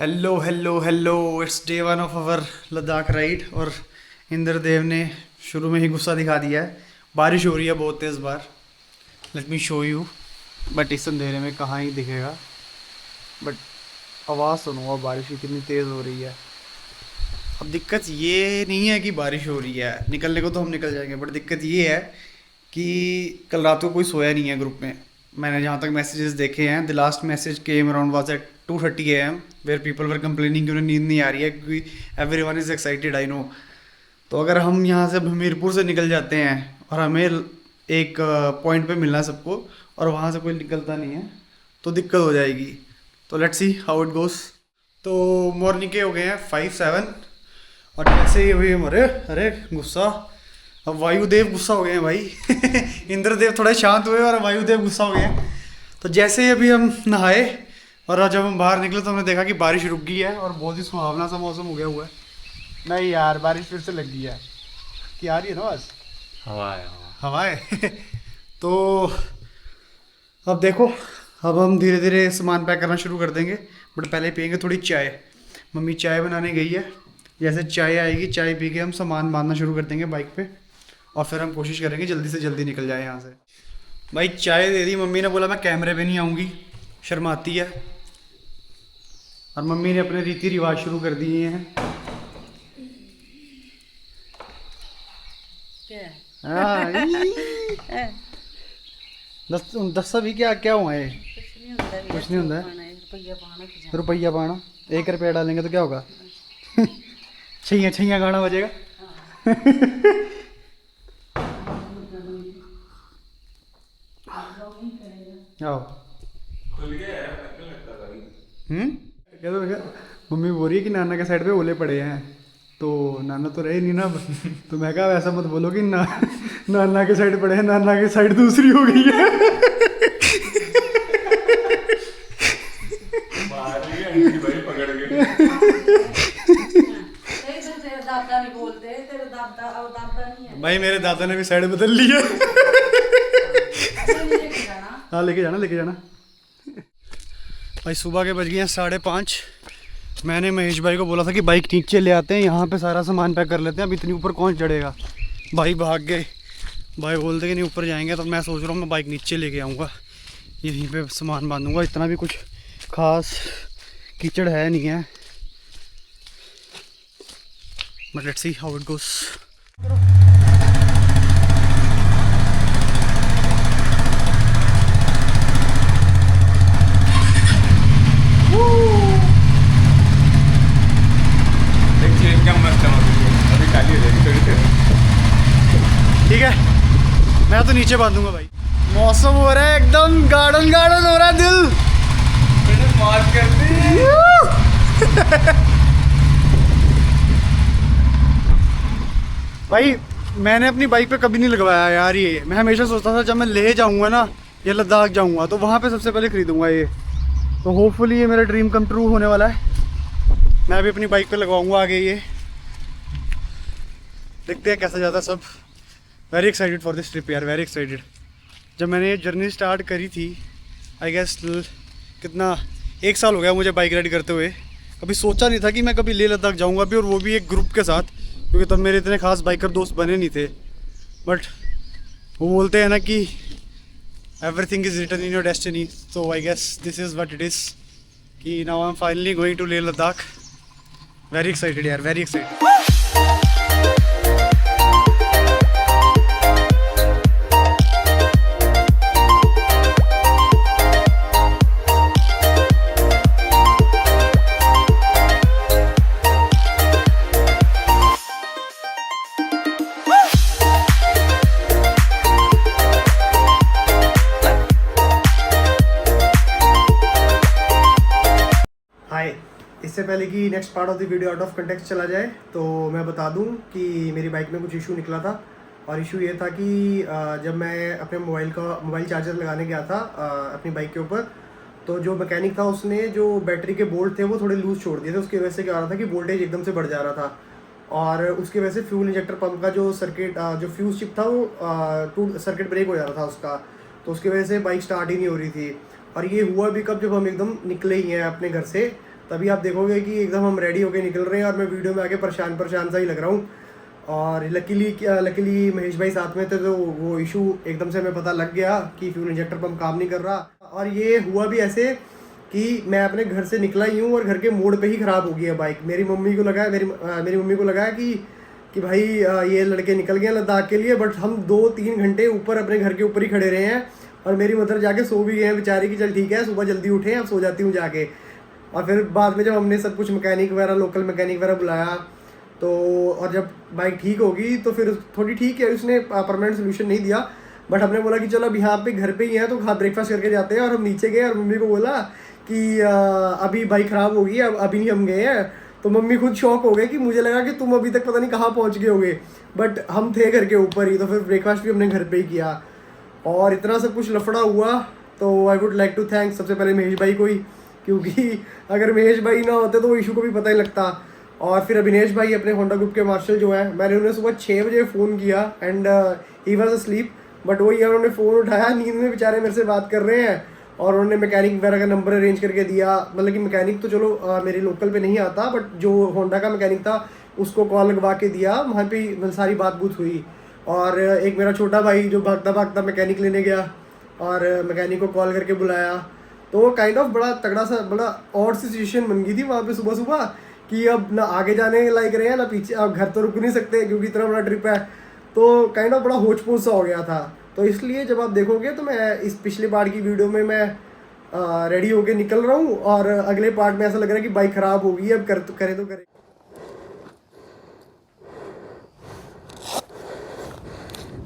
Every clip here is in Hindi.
Hello hello hello, it's day one of our Ladakh ride. और इंद्रदेव ने शुरू में ही गुस्सा दिखा दिया है। बारिश हो रही है बहुत तेज़ बार। Let me show you. But इस अंधेरे में कहाँ ही दिखेगा। बट आवाज़ सुनो, अब बारिश कितनी तेज़ हो रही है। अब दिक्कत ये नहीं है कि बारिश हो रही है, निकलने को तो हम निकल जाएंगे, बट दिक्कत ये है कि कल रात को कोई सोया नहीं है ग्रुप में। मैंने जहाँ तक मैसेजेस देखे हैं, the last message came around was at 2:30 AM, where people were complaining कि उन्हें नींद नहीं आ रही है, क्योंकि everyone is excited, I know. तो अगर हम यहाँ से अब हमीरपुर से निकल जाते हैं और हमें एक पॉइंट पे मिलना है सबको, और वहाँ से कोई निकलता नहीं है, तो दिक्कत हो जाएगी। तो let's see how it goes. तो मॉर्निंग के हो गए हैं 5-7, और जैसे ही अभी हमारे अरे गुस्सा, अब वायुदेव गुस्सा हो गए हैं भाई। इंद्रदेव थोड़े शांत हुए और वायुदेव गुस्सा हो गए हैं। तो जैसे ही अभी हम नहाए और जब हम बाहर निकले तो हमने देखा कि बारिश रुक गई है और बहुत ही सुहावना सा मौसम हो गया हुआ है। नहीं यार, बारिश फिर से लग गई है। कि आ रही है ना बस हवा है हवाएं। तो अब देखो, अब हम धीरे धीरे सामान पैक करना शुरू कर देंगे, बट पहले पियेंगे थोड़ी चाय। मम्मी चाय बनाने गई है। जैसे चाय आएगी, चाय पी के हम सामान बांधना शुरू कर देंगे बाइक पे, और फिर हम कोशिश करेंगे जल्दी से जल्दी निकल जाए यहाँ से। भाई चाय दे दी, मम्मी ने बोला मैं कैमरे पे नहीं आऊँगी, शर्माती है। और मम्मी ने अपने रीति रिवाज शुरू कर दिए हैं। हाँ, दस दस अभी क्या क्या हुआ है? कुछ नहीं होता है। रुपया पाना, 1 रुपया डालेंगे तो क्या होगा? छैया छैया गाना बजेगा। आओ। क्या तो मम्मी बोल रही है कि नाना के साइड पे ओले पड़े हैं, तो नाना तो रहे नहीं ना। तो मैं कहा ऐसा मत बोलो कि नाना के साइड पड़े हैं, नाना के साइड दूसरी हो गई है। भाई पकड़ के भाई मेरे दादा ने भी साइड बदल ली है। हाँ लेके जाना लेके जाना। भाई सुबह के बज गए हैं 5:30। मैंने महेश भाई को बोला था कि बाइक नीचे ले आते हैं, यहाँ पे सारा सामान पैक कर लेते हैं, अब इतनी ऊपर कौन चढ़ेगा। भाई भाग गए। भाई बोलते कि नहीं ऊपर जाएंगे, तो मैं सोच रहा हूँ मैं बाइक नीचे लेके आऊँगा, यहीं पे सामान बांधूंगा। इतना भी कुछ खास कीचड़ है नहीं है, but let's see how it goes. ठीक है, मैं तो नीचे बांधूंगा भाई। मौसम हो रहा है एकदम गार्डन गार्डन हो रहा है दिल। मौज करती भाई मैंने अपनी बाइक पे कभी नहीं लगवाया यार ये। मैं हमेशा सोचता था जब मैं ले जाऊंगा ना या लद्दाख जाऊंगा तो वहाँ पे सबसे पहले खरीदूंगा ये। तो होपफुली ये मेरा ड्रीम कम ट्रू होने वाला है। मैं अभी अपनी बाइक पे लगवाऊंगा आगे ये, देखते हैं कैसा जाता है सब। Very excited for this trip यार, वेरी एक्साइटेड। जब मैंने ये जर्नी स्टार्ट करी थी, आई गेस कितना 1 साल हो गया मुझे बाइक राइड करते हुए। कभी सोचा नहीं था कि मैं कभी लेह लद्दाख जाऊंगा भी, और वो भी एक ग्रुप के साथ, क्योंकि तब मेरे इतने खास बाइकर दोस्त बने नहीं थे। बट वो बोलते हैं ना कि everything is written in your destiny, तो I guess this is what it is, कि now I am finally going to Leh Ladakh. Very excited यार, वेरी एक्साइटेड। इससे पहले कि next part of the video out of context चला जाए, तो मैं बता दूं कि मेरी बाइक में कुछ इशू निकला था। और इशू ये था कि जब मैं अपने मोबाइल चार्जर लगाने गया था अपनी बाइक के ऊपर, तो जो मैकेनिक था उसने जो बैटरी के बोल्ट थे वो थोड़े लूज छोड़ दिए थे। उसकी वजह से क्या हो रहा था कि वोल्टेज एकदम से बढ़ जा रहा था, और उसकी वजह से फ्यूल इंजेक्टर पंप का जो सर्किट जो फ्यूज चिप था वो सर्किट ब्रेक हो जा रहा था उसका। तो उसकी वजह से बाइक स्टार्ट ही नहीं हो रही थी। और ये हुआ भी कब, जब हम एकदम निकले ही हैं अपने घर से, तभी आप देखोगे कि एकदम हम रेडी होके निकल रहे हैं और मैं वीडियो में आके परेशान सा ही लग रहा हूँ। और लकीली महेश भाई साथ में थे, तो वो इशू एकदम से हमें पता लग गया कि फ्यूल इंजेक्टर पंप काम नहीं कर रहा। और ये हुआ भी ऐसे कि मैं अपने घर से निकला ही हूँ और घर के मोड़ पे ही ख़राब हो गई है बाइक। मेरी मम्मी को लगा कि भाई ये लड़के निकल गए लद्दाख के लिए, बट हम 2-3 घंटे ऊपर अपने घर के ऊपर ही खड़े रहे हैं। और मेरी मदर जाके सो भी गए हैं बेचारी कि चल ठीक है सुबह जल्दी उठे, अब सो जाती हूँ जाके। और फिर बाद में जब हमने सब कुछ मैकेनिक वगैरह, लोकल मैकेनिक वगैरह बुलाया, तो और जब बाइक ठीक होगी तो फिर थोड़ी ठीक है, उसने परमानेंट सोल्यूशन नहीं दिया, बट हमने बोला कि चलो अब यहाँ पे घर पे ही है तो ब्रेकफास्ट करके जाते हैं। और हम नीचे गए और मम्मी को बोला कि अभी बाइक ख़राब होगी, अब अभी नहीं हम गए हैं। तो मम्मी खुद शॉक हो गए कि मुझे लगा कि तुम अभी तक पता नहीं कहाँ पहुँच गए होगे, बट हम थे घर के ऊपर ही। तो फिर ब्रेकफास्ट भी हमने घर पे ही किया और इतना सब कुछ लफड़ा हुआ। तो I would like to thank सबसे पहले महेश भाई को ही, क्योंकि अगर महेश भाई ना होते तो वो इशू को भी पता ही लगता। और फिर अभिनेश भाई अपने होंडा ग्रुप के मार्शल जो है, मैंने उन्हें सुबह 6 बजे फ़ोन किया and he was asleep, but वही उन्होंने फ़ोन उठाया, नींद में बेचारे मेरे से बात कर रहे हैं। और उन्होंने मैकेनिक वगैरह का नंबर अरेंज करके दिया। मतलब कि मैकेनिक तो चलो मेरे लोकल पे नहीं आता, बट जो होंडा का मैकेनिक था उसको कॉल लगवा के दिया, वहाँ पे सारी बात बूत हुई। और एक मेरा छोटा भाई जो भागता मैकेनिक लेने गया और मैकेनिक को कॉल करके बुलाया। तो वो काइंड ऑफ बड़ा तगड़ा सा, बड़ा और सी सिचुएशन बन गई थी वहाँ पे सुबह कि अब ना आगे जाने लायक रहे हैं ना पीछे, अब घर तो रुक नहीं सकते क्योंकि इतना बड़ा ट्रिप है। तो काइंड ऑफ बड़ा होच पोच सा हो गया था। तो इसलिए जब आप देखोगे तो मैं इस पिछले बार की वीडियो में मैं रेडी होके निकल रहा हूँ और अगले पार्ट में ऐसा लग रहा है कि बाइक ख़राब हो गई, अब करे तो करे।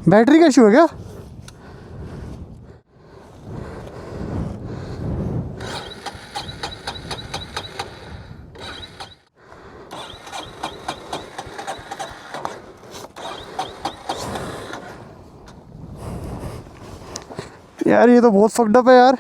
बैटरी का इशू है क्या? यार ये तो बहुत फक्ड अप है यार।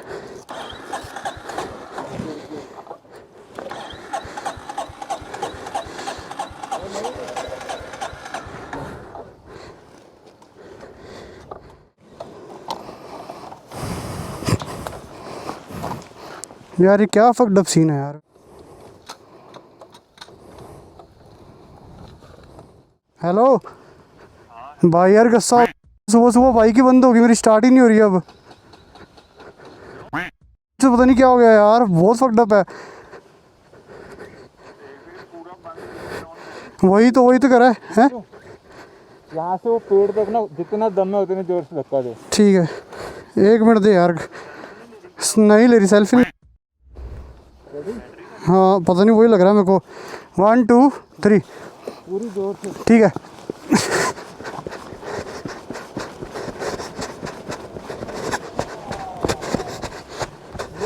यार ये क्या फक्ड अप सीन है यार। हेलो भाई, यार गुस्सा सुबह बाइक ही बंद होगी, मेरी स्टार्ट ही नहीं हो रही अब। तो पता नहीं क्या हो गया यार, बहुत फक्ड अप है। वही तो करा है। यहाँ से वो पेड़ तक ना जितना दम है उतने जोर से धक्का दे। ठीक है, 1 मिनट दे यार, नहीं ले रही सेल्फी। हाँ पता नहीं, वही लग रहा है मेरे को। 1 2 3 पूरी जोर से। ठीक है।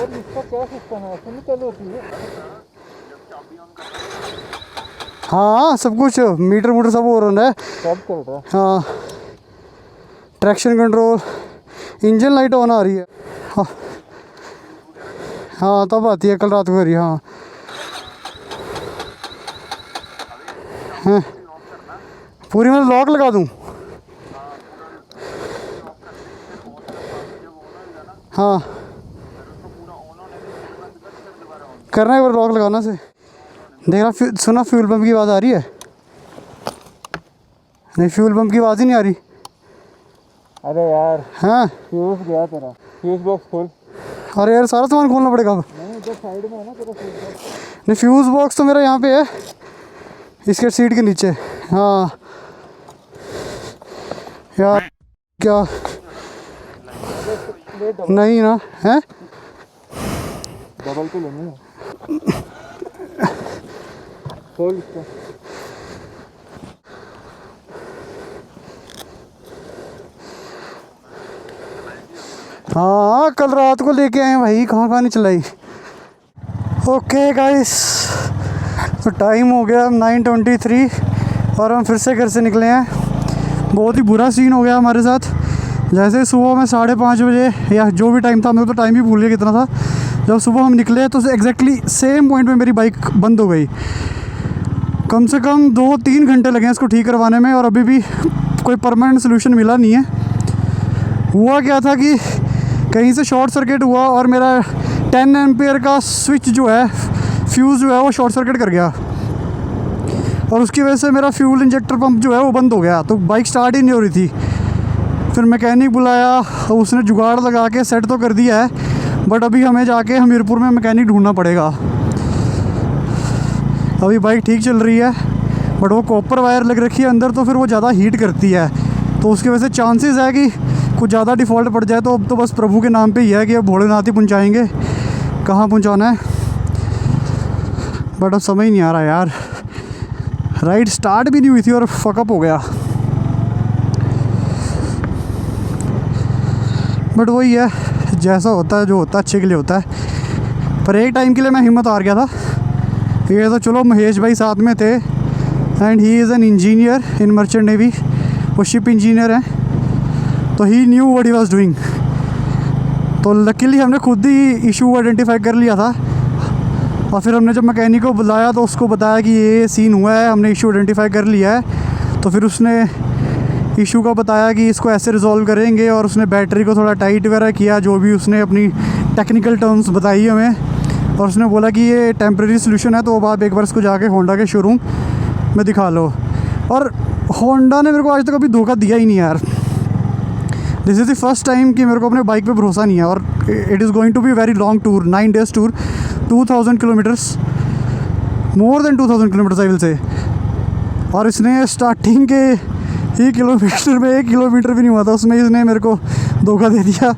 इसका क्या सिस्टम है, ऐसे नहीं चालू होती है? हाँ सब कुछ मीटर सब हो रहा है। सब चल रहा है। हाँ, traction control, engine light on आ रही है। हाँ तब आती है, कल रात को आ रही है। हाँ पूरी मैं लॉक लगा दूँ? हाँ करना है, एक बार लॉक लगाना से देखना। सुना फ्यूल पंप की आवाज़ आ रही है? नहीं, फ्यूल पंप की आवाज़ ही नहीं आ रही। अरे यार हाँ फ्यूज गया तेरा, फ्यूज बॉक्स खोल। अरे यार सारा सामान खोलना पड़ेगा अब। नहीं इधर साइड में है ना तेरा फ्यूज बॉक्स। नहीं फ्यूज़ बॉक्स तो मेरा यहाँ पे है, इसके सीट के नीचे। हाँ यार क्या नहीं ना है, डबल तो लेनी है। खोल इसको। हाँ कल रात को लेके आए भाई, कहाँ नहीं चलाई। ओके गाइस, तो टाइम हो गया 9:23 और हम फिर से घर से निकले हैं। बहुत ही बुरा सीन हो गया हमारे साथ। जैसे सुबह में 5:30 बजे या जो भी टाइम था, मेरे को तो टाइम ही भूल गया कितना था, जब सुबह हम निकले तो एग्जैक्टली सेम पॉइंट पे मेरी बाइक बंद हो गई। कम से कम 2-3 घंटे लगे इसको ठीक करवाने में और अभी भी कोई परमानेंट सोल्यूशन मिला नहीं है। हुआ क्या था कि कहीं से शॉर्ट सर्किट हुआ और मेरा 10 एम्पियर का स्विच जो है फ्यूज़ जो है वो शॉर्ट सर्किट कर गया और उसकी वजह से मेरा फ्यूल इंजेक्टर पंप जो है वो बंद हो गया, तो बाइक स्टार्ट ही नहीं हो रही थी। फिर मैकेनिक बुलाया, उसने जुगाड़ लगा के सेट तो कर दिया है, बट अभी हमें जाके हमीरपुर में मैकेनिक ढूंढना पड़ेगा। अभी बाइक ठीक चल रही है, बट वो कॉपर वायर लग रखी है अंदर, तो फिर वो ज़्यादा हीट करती है, तो उसकी वजह से चांसेस है कि कुछ ज़्यादा डिफ़ॉल्ट पड़ जाए। तो अब तो बस प्रभु के नाम पे ही है कि अब भोलेनाथ ही पहुँचाएँगे, कहाँ पहुँचाना है। बट अब समझ नहीं आ रहा यार, राइड स्टार्ट भी नहीं हुई थी और फकअप हो गया। बट वही है, जैसा होता है, जो होता है अच्छे के लिए होता है। पर एक टाइम के लिए मैं हिम्मत हार गया था। ये तो चलो महेश भाई साथ में थे, and he is an engineer in merchant navy, वो शिप इंजीनियर हैं, तो he knew what he was doing. तो लकीली हमने खुद ही इशू आइडेंटिफाई कर लिया था, और फिर हमने जब मैकेनिक को बुलाया तो उसको बताया कि ये सीन हुआ है, हमने इशू आइडेंटिफाई कर लिया है। तो फिर उसने इशू का बताया कि इसको ऐसे रिजॉल्व करेंगे, और उसने बैटरी को थोड़ा टाइट वगैरह किया, जो भी उसने अपनी टेक्निकल टर्म्स बताई हमें, और उसने बोला कि ये टेम्प्रेरी सोल्यूशन है, तो अब आप एक बार इसको जाके होंडा के शोरूम में दिखा लो। और होंडा ने मेरे को आज तक कभी धोखा दिया ही नहीं यार। This is the first time कि मेरे को अपने बाइक पे भरोसा नहीं है, और it is going to be very long tour, 9 days tour, 2000 kilometres, more than 2000 kilometres I will say. और इसने स्टार्टिंग के ही किलोमीटर में 1 किलोमीटर भी नहीं हुआ था, उसमें इसने मेरे को धोखा दे दिया।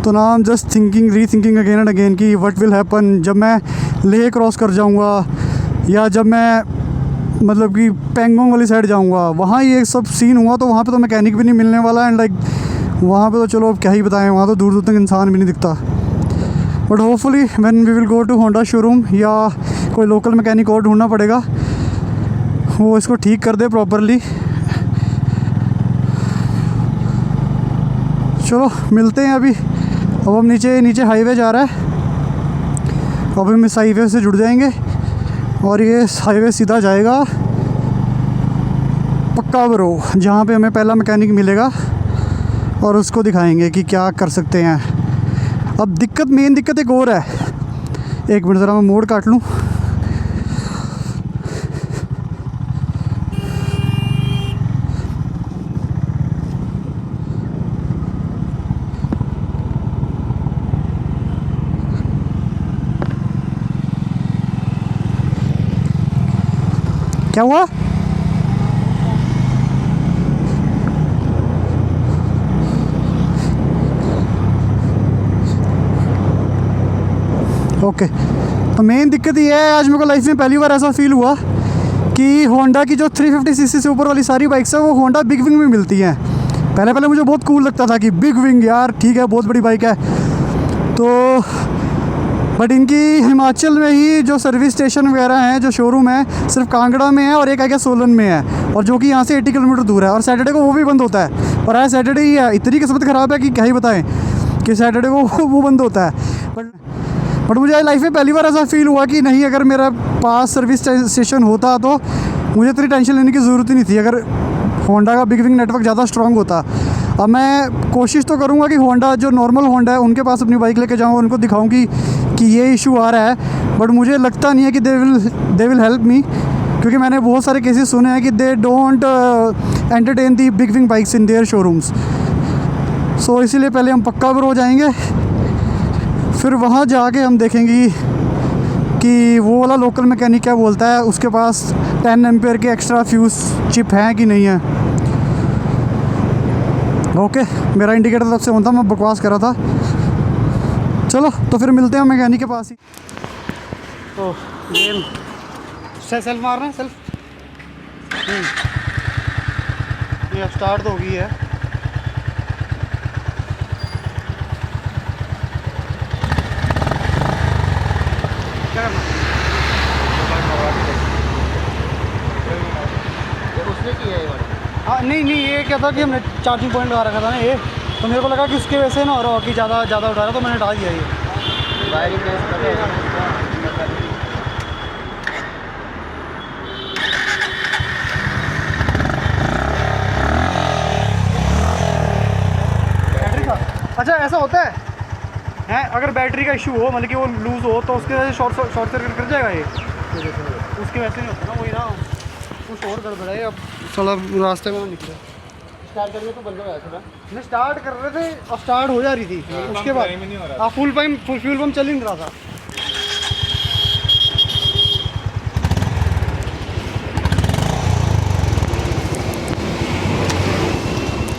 तो ना आई एम जस्ट थिंकिंग, री थिंकिंग अगेन एंड अगेन कि व्हाट विल हैपन जब मैं लेह क्रॉस कर जाऊंगा, या जब मैं मतलब कि पेंगोंग वाली साइड जाऊंगा, वहाँ ये सब सीन हुआ, तो वहाँ पे तो मैकेनिक भी नहीं मिलने वाला। एंड लाइक वहाँ पे तो चलो अब क्या ही बताएं, वहाँ तो दूर दूर तक इंसान भी नहीं दिखता। But hopefully when we will go to Honda showroom, या कोई लोकल मैकेनिक और ढूंढना पड़ेगा, वो इसको ठीक कर दे प्रॉपरली। चलो मिलते हैं अभी। अब हम नीचे हाईवे जा रहा है, अब हम इस हाईवे से जुड़ जाएंगे, और ये हाईवे सीधा जाएगा पक्का ब्रो, जहाँ पे हमें पहला मैकेनिक मिलेगा, और उसको दिखाएंगे कि क्या कर सकते हैं। अब मेन दिक्कत एक और है, एक मिनट ज़रा मैं मोड़ काट लूँ। क्या हुआ? ओके, तो मेन दिक्कत ये है, आज मेरे को लाइफ में पहली बार ऐसा फील हुआ कि होंडा की जो 350 सीसी से ऊपर वाली सारी बाइक्स है वो होंडा बिग विंग में मिलती हैं। पहले मुझे बहुत कूल लगता था कि बिग विंग यार ठीक है, बहुत बड़ी बाइक है, तो बट इनकी हिमाचल में ही जो सर्विस स्टेशन वगैरह हैं, जो शोरूम है, सिर्फ कांगड़ा में है और एक आगे सोलन में है, और जो कि यहाँ से 80 किलोमीटर दूर है, और सैटरडे को वो भी बंद होता है। और आज सैटरडे ही है, इतनी किस्मत ख़राब है कि क्या ही बताएं कि सैटरडे को वो बंद होता है। बट मुझे लाइफ में पहली बार ऐसा फील हुआ कि नहीं, अगर मेरा पास सर्विस स्टेशन होता तो मुझे इतनी टेंशन लेने की ज़रूरत ही नहीं थी, अगर होंडा का बिग विंग नेटवर्क ज़्यादा स्ट्रॉन्ग होता। अब मैं कोशिश तो करूँगा कि होंडा जो नॉर्मल होंडा है उनके पास अपनी बाइक लेके जाऊँ, उनको दिखाऊँ कि ये इशू आ रहा है, बट मुझे लगता नहीं है कि दे विल हेल्प मी, क्योंकि मैंने बहुत सारे केसेस सुने हैं कि they don't entertain the big wing bikes in their showrooms. So इसीलिए पहले हम पक्का ब्रो जाएंगे, फिर वहाँ जाके हम देखेंगे कि वो वाला लोकल मैकेनिक क्या बोलता है, उसके पास 10 एम्पेयर के एक्स्ट्रा फ्यूज़ चिप हैं कि नहीं है। ओके, मेरा इंडिकेटर तब से होता, मैं बकवास कर रहा था। चलो तो फिर मिलते हैं मैकेनिक के पास ही। तो ये सेल्फ मारना है, सेल्फ ये अब स्टार्ट तो हो गई है। क्या करना उसने किया है हाँ, नहीं ये क्या था कि हमने चार्जिंग पॉइंट लगा रखा था ना ये, तो मेरे को लगा कि उसके वजह से ना हो रहा हो कि ज़्यादा उठा रहा, तो मैंने हटा दिया ये। वायरिंग टेस्ट कर रहे हैं। अच्छा ऐसा होता है हैं, अगर बैटरी का इशू हो मतलब कि वो लूज़ हो तो उसके वजह से शॉर्ट सर्किट कर जाएगा ये, उसके वैसे नहीं होता ना, वही ना कुछ और गड़बड़ है। अब चलो रास्ते में निकले, स्टार्ट करके तो बंद हो गया था। नहीं स्टार्ट कर रहे थे और स्टार्ट हो जा रही थी, उसके बाद हाँ फुल फ्यूल पम्प चल ही नहीं रहा था।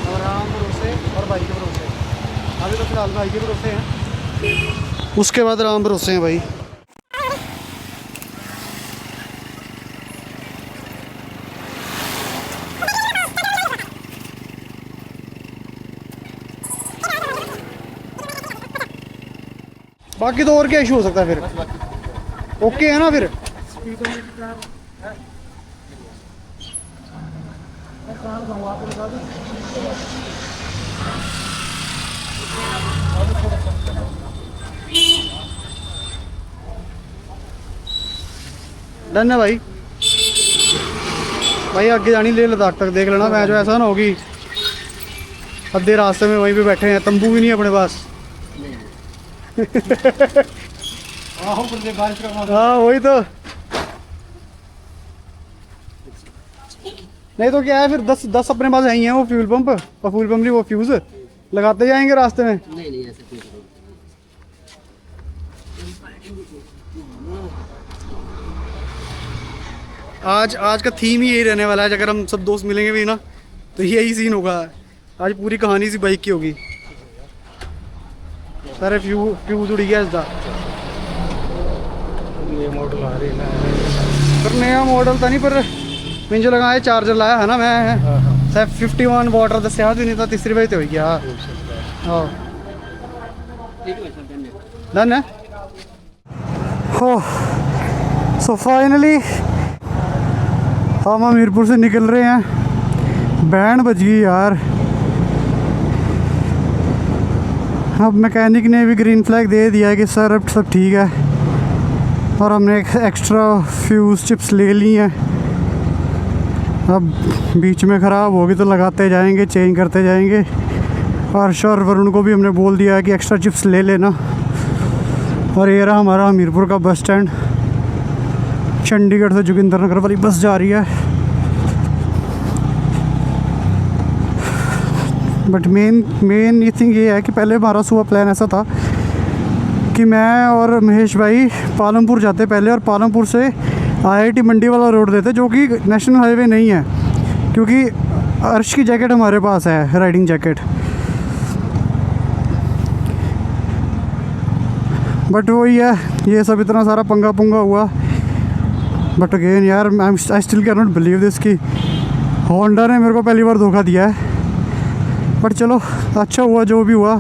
और राम भरोसे और भाई के भरोसे, अभी तो फिलहाल भाई के भरोसे हैं, उसके बाद राम भरोसे हैं भाई। बाकी तो और क्या इशू हो सकता है फिर, ओके है ना फिर। डन है भाई, भाई आगे जानी ले लद्दाख तक, देख लेना मैं जो ऐसा ना होगी अद्धे रास्ते में वहीं पे बैठे हैं, तंबू भी नहीं अपने पास। हाँ वही तो, नहीं तो क्या है फिर 10 अपने पास आई हैं वो फ्यूल पंप, और फ्यूल पंप नहीं वो फ्यूज लगाते जाएंगे रास्ते में। नहीं ऐसा कुछ आज का थीम ही यही रहने वाला है, अगर हम सब दोस्त मिलेंगे भी ना तो यही सीन होगा, आज पूरी कहानी सी बाइक की होगी। सारे फ्यूज उड़ गया इसका, ये मॉडल आ रही है ना, पर नया मॉडल था नहीं, पर मैंने जो लगाया चार्जर लाया है ना मैं, शायद 51 वाटर दसिया भी नहीं था, तीसरी बार तो हो गया। हाँ डन है। हो सो फाइनली हम हमीरपुर से निकल रहे हैं, बैंड बज गई यार। अब मैकेनिक ने भी ग्रीन फ्लैग दे दिया है कि सर अब सब ठीक है, और हमने एक एक्स्ट्रा फ्यूज़ चिप्स ले ली हैं। अब बीच में ख़राब होगी तो लगाते जाएंगे, चेंज करते जाएंगे। हर्ष और वरुण को भी हमने बोल दिया है कि एक्स्ट्रा चिप्स ले लेना। और ये रहा हमारा हमीरपुर का बस स्टैंड, चंडीगढ़ से जोगिंद्रनगर वाली बस जा रही है। बट मेन ये थिंग ये है कि पहले हमारा सुबह प्लान ऐसा था कि मैं और महेश भाई पालमपुर जाते पहले, और पालमपुर से IIT मंडी वाला रोड देते, जो कि नेशनल हाईवे नहीं है, क्योंकि अर्श की जैकेट हमारे पास है, राइडिंग जैकेट। बट वही है, ये सब इतना सारा पंगा पुंगा हुआ। बट अगेन यार I still can not believe this कि होंडा ने मेरे को पहली बार धोखा दिया है। बट चलो अच्छा हुआ जो भी हुआ,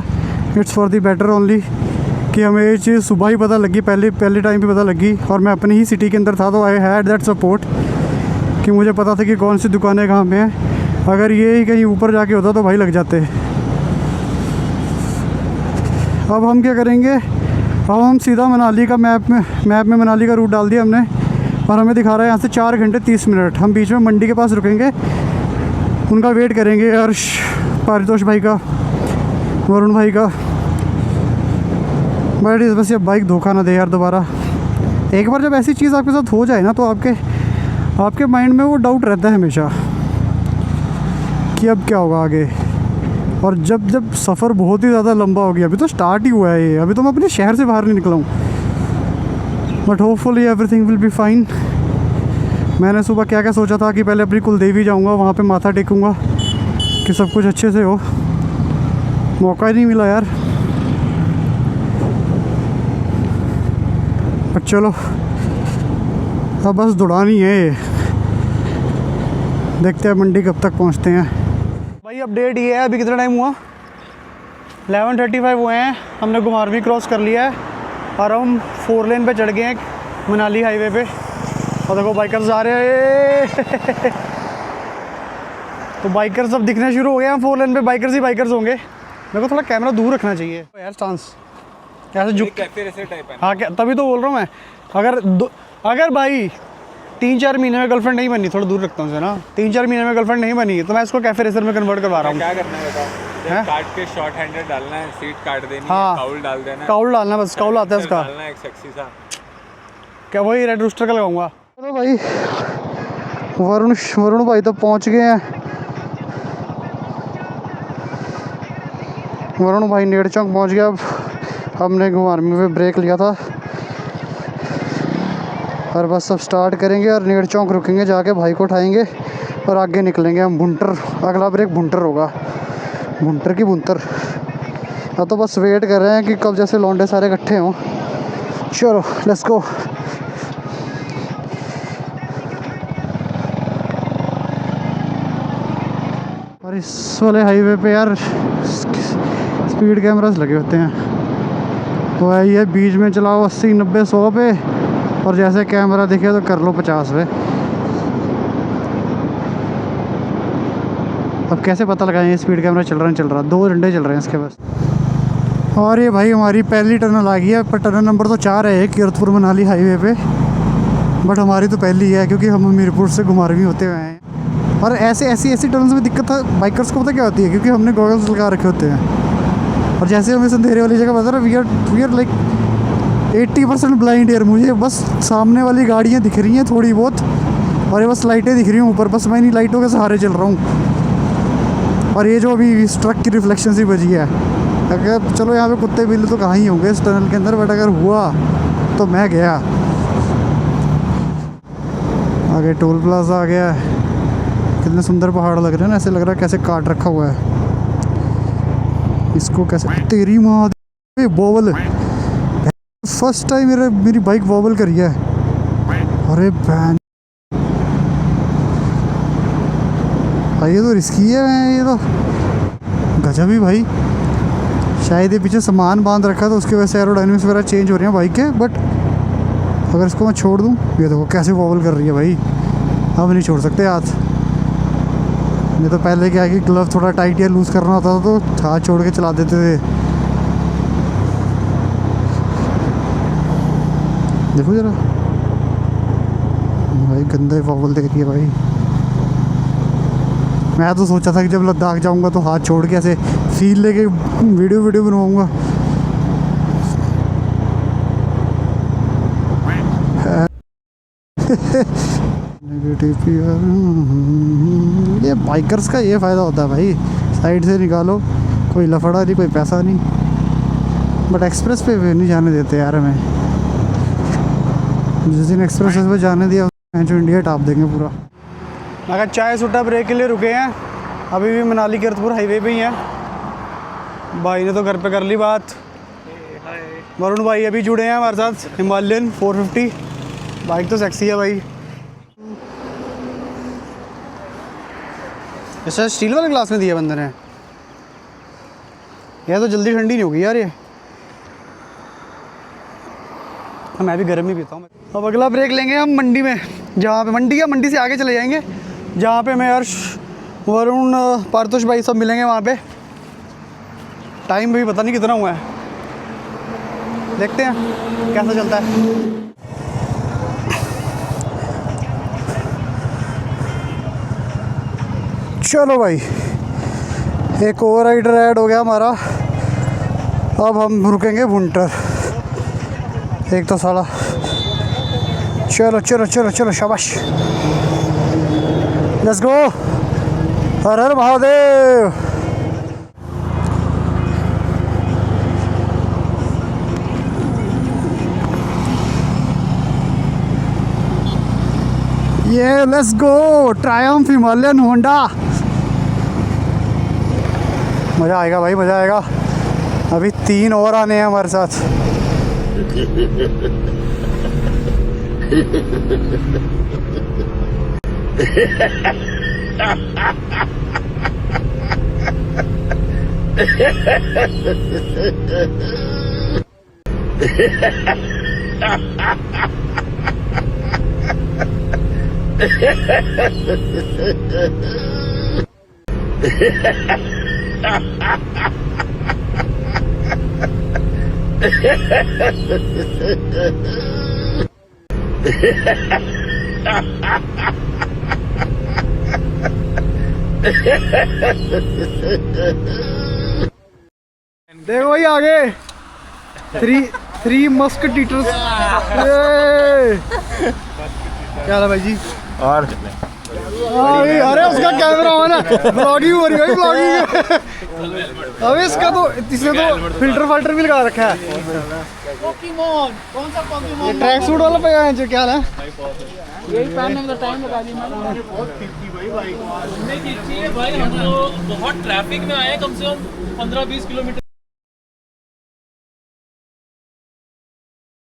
it's for the better only, कि हमें ये चीज़ सुबह ही पता लगी, पहले टाइम पे पता लगी, और मैं अपनी ही सिटी के अंदर था, तो आई हैड दैट सपोर्ट कि मुझे पता था कि कौन सी दुकानें कहाँ पे हैं। अगर ये ही कहीं ऊपर जाके होता तो भाई लग जाते। अब हम क्या करेंगे, अब हम सीधा मनाली का मैप में मनाली का रूट डाल दिया हमने, और हमें दिखा रहा है यहाँ से 4 घंटे 30 मिनट। हम बीच में मंडी के पास रुकेंगे, उनका वेट करेंगे, अर्श, पारितोष भाई का, वरुण भाई का। बट बस ये बाइक धोखा ना दे यार दोबारा। एक बार जब ऐसी चीज़ आपके साथ हो जाए ना, तो आपके माइंड में वो डाउट रहता है हमेशा कि अब क्या होगा आगे। और जब सफ़र बहुत ही ज़्यादा लंबा हो गया, अभी तो स्टार्ट ही हुआ है ये, अभी तो मैं अपने शहर से बाहर नहीं निकला हूँ। But hopefully everything will be fine. मैंने सुबह क्या क्या सोचा था कि पहले अपनी कुलदेवी जाऊँगा, वहाँ पे माथा टेकूँगा कि सब कुछ अच्छे से हो। मौका ही नहीं मिला यार। पर चलो अब बस दौड़ानी है ये, देखते हैं मंडी कब तक पहुँचते हैं। भाई अपडेट ये है, अभी कितना टाइम हुआ, 11:35 हुए हैं। हमने घुमारवी क्रॉस कर लिया है और हम 4 लेन पे चढ़ गए हैं मनाली हाईवे पे। और देखो बाइकर्स आ रहे हैं तो बाइकर्स अब दिखने शुरू हो गए हैं। 4 लेन पे बाइकर्स ही बाइकर्स होंगे। मेरे को थोड़ा कैमरा दूर रखना चाहिए यार, स्टांस कैसे झुक, कैफे रेसर टाइप है। हाँ क्या, तभी तो बोल रहा हूँ मैं। अगर भाई 3-4 महीने में गर्लफ्रेंड नहीं बनी, थोड़ा दूर रखता हूँ उसे ना, 3-4 महीने में गर्लफ्रेंड नहीं बनी तो मैं इसको कैफे रेसर में कन्वर्ट करवा रहा हूँ। क्या करना है बताओ। हैं? काट के शॉर्ट हैंडर डालना है, सीट काट देनी हाँ। है, काउल डाल देना है, काउल डालना, बस काउल आता है Silencer इसका। डालना है एक सेक्सी सा। क्या वही रेड रूस्टर का लगाऊंगा। चलो भाई, वरुण भाई तो पहुंच गए हैं। वरुण भाई नेड़ चौक पहुंच गया। अब हमने घुमारवी पे ब्रेक लिया था और बस अब स्टार्ट करेंगे और नेड़ चौक रुकेंगे, जाके भाई को उठाएंगे और आगे निकलेंगे हम भुंटर। अगला ब्रेक भुंटर होगा, भुंटर की भुंतर। अब तो बस वेट कर रहे हैं कि कब जैसे लौंडे सारे इकट्ठे हों। चलो लेट्स गो। और इस वाले हाईवे पे यार स्पीड कैमरास लगे होते हैं, तो ये बीच में चलाओ 80 90 100 पे, और जैसे कैमरा दिखे तो कर लो 50 पे। अब कैसे पता लगाएं ये स्पीड कैमरा चल रहा, 2 डंडे चल रहे हैं इसके बस। और ये भाई हमारी पहली टनल आ गई है, पर टनल नंबर तो 4 है कीरतपुर मनाली हाईवे पे, बट हमारी तो पहली है क्योंकि हम मीरपुर से घुमारवी होते हुए हैं। और ऐसी टनल्स में दिक्कत है बाइकर्स को, पता क्या होती है, क्योंकि हमने गॉगल्स लगा रखे होते हैं और जैसे हमें अंधेरे वाली जगह पता है, वी आर लाइक 80% ब्लाइंड यार। मुझे बस सामने वाली गाड़ियाँ दिख रही हैं थोड़ी बहुत, और ये बस लाइटें दिख रही हैं ऊपर, बस मैं इन्हीं लाइटों के सहारे चल रहा हूँ। और ये जो अभी इस ट्रक की रिफ्लेक्शन सी बजी है, अगर चलो यहाँ पे कुत्ते बिल्ली तो कहाँ ही होंगे इस टनल के अंदर, बट अगर हुआ तो मैं गया। आगे टोल प्लाजा आ गया है। कितने सुंदर पहाड़ लग रहे हैं ना, ऐसे लग रहा है कैसे काट रखा हुआ है इसको, कैसे। तेरी माँ बॉबल, फर्स्ट टाइम मेरी बाइक वॉबल करी है। अरे बैन, ये तो रिस्की है, ये तो गजब ही भाई। शायद ये पीछे सामान बांध रखा तो उसकी वजह से एरोडाइनमिक्स वगैरह चेंज हो रही हैं बाइक के, बट अगर इसको मैं छोड़ दूँ, ये देखो कैसे वॉबल कर रही है भाई। अब नहीं छोड़ सकते हाथ, नहीं तो पहले क्या है कि ग्लव थोड़ा टाइट या लूज़ करना होता था तो हाथ छोड़ के चला देते थे। देखो जरा भाई, गंदे वॉबल दे रही है भाई। मैं तो सोचा था कि जब लद्दाख जाऊंगा तो हाथ छोड़ के ऐसे फील लेके वीडियो बनवाऊंगा। ये बाइकर्स का ये फ़ायदा होता है भाई, साइड से निकालो, कोई लफड़ा नहीं, कोई पैसा नहीं। बट एक्सप्रेस पे नहीं जाने देते यार हमें। जिस दिन एक्सप्रेस पे जाने दिया जो इंडिया टाप देंगे पूरा। अगर चाय सुट्टा ब्रेक के लिए रुके हैं, अभी भी मनाली कीरतपुर हाईवे पे ही हैं। भाई ने तो घर पे कर ली बात। वरुण भाई अभी जुड़े हैं हमारे साथ, हिमालयन 450। बाइक तो सेक्सी है भाई। अच्छा स्टील वाले ग्लास में दिया बंदे ने, यह तो जल्दी ठंडी नहीं होगी यार ये। मैं भी गर्म ही पीता हूँ। अब अगला ब्रेक लेंगे हम मंडी में, जहाँ पे मंडी से आगे चले जाएंगे, जहाँ पे मैं हर्ष, वरुण, पार्थोष भाई सब मिलेंगे वहाँ पे। टाइम भी पता नहीं कितना हुआ है, देखते हैं कैसा चलता है। चलो भाई, एक ओवर राइडर ऐड हो गया हमारा। अब हम रुकेंगे भुंटर। एक तो साला, चलो चलो चलो चलो शाबाश, लेट्स गो। हर हर महादेव। ये let's go, Triumph Himalayan Honda. मज़ा आएगा भाई, मज़ा आएगा। अभी 3 और आने हैं हमारे साथ। देखो भाई आगे 3 मस्कटीटर्स। क्या हाल है भाई जी? और अरे उसका कैमरा ऑन है, ब्लॉगिंग हो रही है भाई, ब्लॉगिंग। अबे इसका तो इसने तो फिल्टर भी लगा रखा है। पोकेमोन, कौन सा पोकेमोन? ये ट्रैक सूट वाला पे जो क्या हाल है? यही पहनने में तो टाइम लगा दी मैंने। घूमने की इच्छा है भाई, हम लोग बहुत ट्रैफिक में आए, कम से कम 15-20 किलोमीटर